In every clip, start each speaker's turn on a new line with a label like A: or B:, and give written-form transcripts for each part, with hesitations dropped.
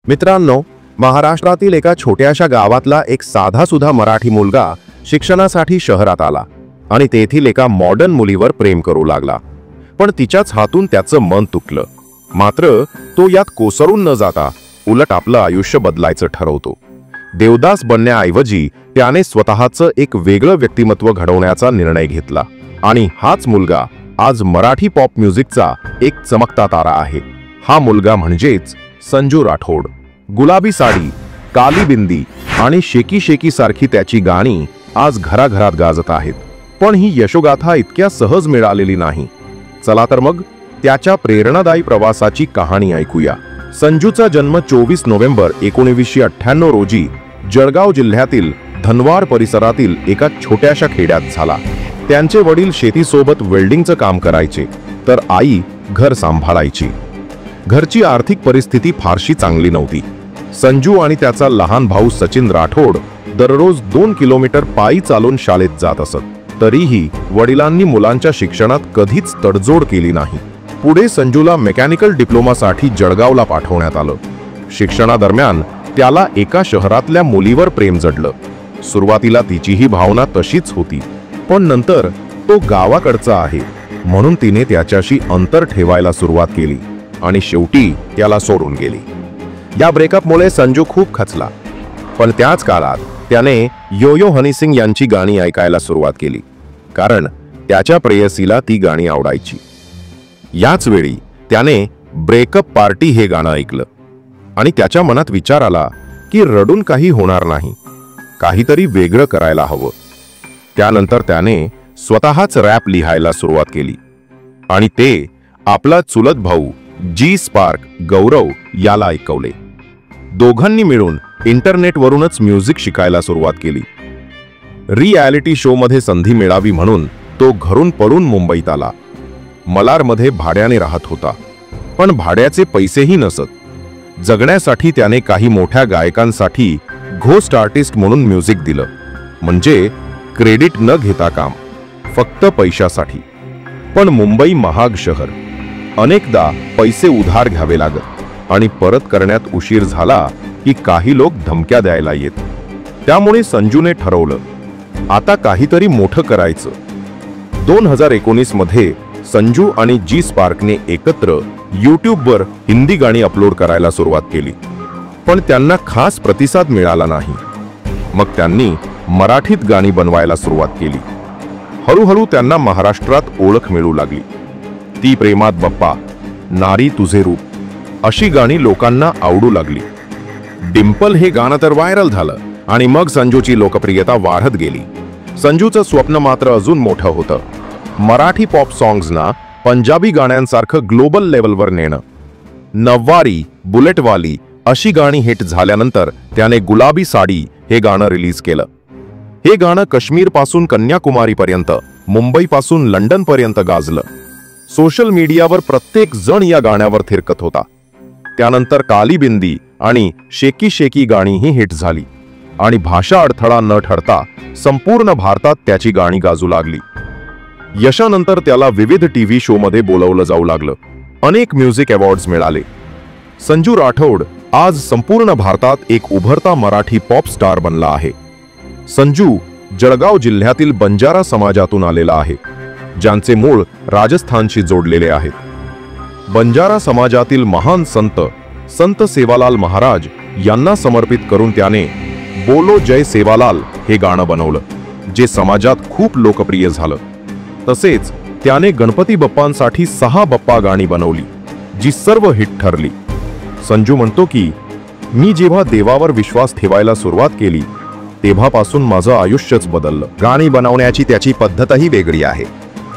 A: मित्रांनो, महाराष्ट्रातील एका छोट्याशा गावातला एक साधासुधा मराठी मुलगा शिक्षणासाठी शहरात आला आणि तेथील एका मॉडर्न मुलीवर प्रेम करू लागला। पण तिच्याच हातून त्याचं मन तुटलं। मात्र तो यात कोसळून न जाता उलट आपलं आयुष्य बदलायचं ठरवतो। देवदास बनण्याऐवजी त्याने स्वतःचं एक वेगळं व्यक्तिमत्व घडवण्याचा निर्णय घेतला आणि हाच मुलगा आज मराठी पॉप म्युझिकचा एक चमकता तारा आहे। हा मुलगा म्हणजेच संजू राठोड। गुलाबी साडी, काली बिंदी आणि शेकी शेकी सारखी त्याची गाणी आज घराघरात गाजत आहेत। पण ही यशोगाथा इतक्या सहज मिळालेली नाही। चला तर मग त्याच्या प्रेरणादायी प्रवासाची कहाणी ऐकूया। संजूचा जन्म 24 नोव्हेंबर 1998 रोजी जळगाव जिल्ह्यातील धनवार परिसरातील एका छोट्याशा खेड्यात झाला। त्यांचे वडील शेतीसोबत वेल्डिंगचं काम करायचे, तर आई घर सांभाळायची। घरची आर्थिक परिस्थिती फारशी चांगली नव्हती। संजू आणि त्याचा लहान भाऊ सचिन राठोड दररोज 2 किलोमीटर पायी चालून शाळेत जात असत। तरीही वडिलांनी मुलांच्या शिक्षणात कधीच तडजोड केली नाही। पुढे संजूला मेकॅनिकल डिप्लोमासाठी जळगावला पाठवण्यात आलं। शिक्षणादरम्यान त्याला एका शहरातल्या मुलीवर प्रेम जडलं। सुरुवातीला तिचीही भावना तशीच होती, पण नंतर तो गावाकडचा आहे म्हणून तिने त्याच्याशी अंतर ठेवायला सुरुवात केली आणि शेवटी त्याला सोडून गेली। या ब्रेकअपमुळे संजू खूप खचला, पण त्याच काळात त्याने यो-यो हनी सिंग यांची गाणी ऐकायला सुरुवात केली, कारण त्याच्या प्रेयसीला ती गाणी आवडायची। याच वेळी त्याने ब्रेकअप पार्टी हे गाणं ऐकलं आणि त्याच्या मनात विचार आला की रडून काही होणार नाही, काहीतरी वेगळं करायला हवं। त्यानंतर त्याने स्वतःच रॅप लिहायला सुरुवात केली आणि ते आपला चुलत भाऊ जी स्पार्क गौरव याला ऐकवले। दोघांनी मिळून इंटरनेटवरूनच म्युझिक शिकायला सुरुवात केली। रिॲलिटी शोमध्ये संधी मिळावी म्हणून तो घरून पळून मुंबईत आला। मलारमध्ये भाड्याने राहत होता, पण भाड्याचे पैसेही नसत। जगण्यासाठी त्याने काही मोठ्या गायकांसाठी घोस्ट आर्टिस्ट म्हणून म्युझिक दिलं, म्हणजे क्रेडिट न घेता काम, फक्त पैशासाठी। पण मुंबई महाग शहर, अनेकदा पैसे उधार घ्यावे लागत आणि परत करण्यात उशीर झाला की काही लोक धमक्या द्यायला येत। त्यामुळे संजूने ठरवलं, आता काहीतरी मोठं करायचं। 2019 मध्ये संजू आणि जी स्पार्कने एकत्र यूट्यूबवर हिंदी गाणी अपलोड करायला सुरुवात केली, पण त्यांना खास प्रतिसाद मिळाला नाही। मग त्यांनी मराठीत गाणी बनवायला सुरुवात केली। हळूहळू त्यांना महाराष्ट्रात ओळख मिळू लागली। ती प्रेमात बप्पा, नारी तुझे रूप अशी गाणी लोकांना आवडू लागली। डिंपल हे गाणं तर व्हायरल झालं आणि मग संजूची लोकप्रियता वाढत गेली। संजूचं स्वप्न मात्र अजून मोठं होतं, मराठी पॉप सॉंग्सना पंजाबी गाण्यांसारखं ग्लोबल लेवलवर नेणं। नव्वारी, बुलेटवाली अशी गाणी हिट झाल्यानंतर त्याने गुलाबी साडी हे गाणं रिलीज केलं। हे गाणं काश्मीरपासून कन्याकुमारीपर्यंत, मुंबईपासून लंडनपर्यंत गाजलं। सोशल मीडियावर प्रत्येक जण या गाण्यावर थिरकत होता। त्यानंतर काली बिंदी आणि शेकी शेकी गाणीही हिट झाली आणि भाषा अडथळा न ठरता संपूर्ण भारतात त्याची गाणी गाजू लागली। यशानंतर त्याला विविध टीव्ही शोमध्ये बोलवलं जाऊ लागलं। अनेक म्युझिक अवॉर्ड्स मिळाले। संजू राठोड आज संपूर्ण भारतात एक उभरता मराठी पॉप स्टार बनला आहे। संजू जळगाव जिल्ह्यातील बंजारा समाजातून आलेला आहे, ज्यांचे मूळ राजस्थानशी जोडलेले आहेत। बंजारा समाजातील महान संत सेवालाल महाराज यांना समर्पित करून त्याने बोलो जय सेवालाल हे गाणं बनवलं, जे समाजात खूप लोकप्रिय झालं। तसेच त्याने गणपती बाप्पांसाठी 6 बाप्पा गाणी बनवली, जी सर्व हिट ठरली। संजू म्हणतो की मी जेव्हा देवावर विश्वास ठेवायला सुरुवात केली तेव्हापासून माझं आयुष्यच बदललं। गाणी बनवण्याची त्याची पद्धतही वेगळी आहे।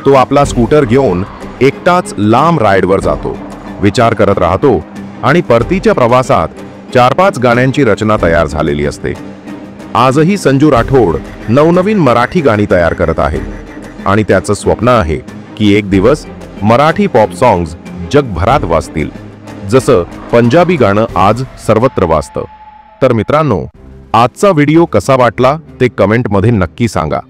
A: तो आपला स्कूटर घेऊन एकटाच लांब राईडवर जातो, विचार करत राहतो आणि परतीच्या प्रवासात 4-5 गाण्यांची रचना तयार झालेली असते। आजही संजू राठोड नवनवीन मराठी गाणी तयार करत आहे आणि त्याचं स्वप्न आहे की एक दिवस मराठी पॉप सॉंग्स जगभरात वाजतील, जसं पंजाबी गाणं आज सर्वत्र वाजतं। तर मित्रांनो, आजचा व्हिडिओ कसा वाटला ते कमेंटमध्ये नक्की सांगा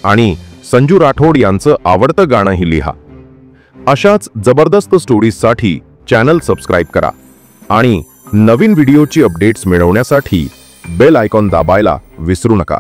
A: आणि संजू राठोड यांचं आवडतं गाणंही लिहा। अशाच जबरदस्त स्टोरीजसाठी चॅनल सबस्क्राइब करा आणि नवीन व्हिडिओची अपडेट्स मिळवण्यासाठी बेल आयकॉन दाबायला विसरू नका.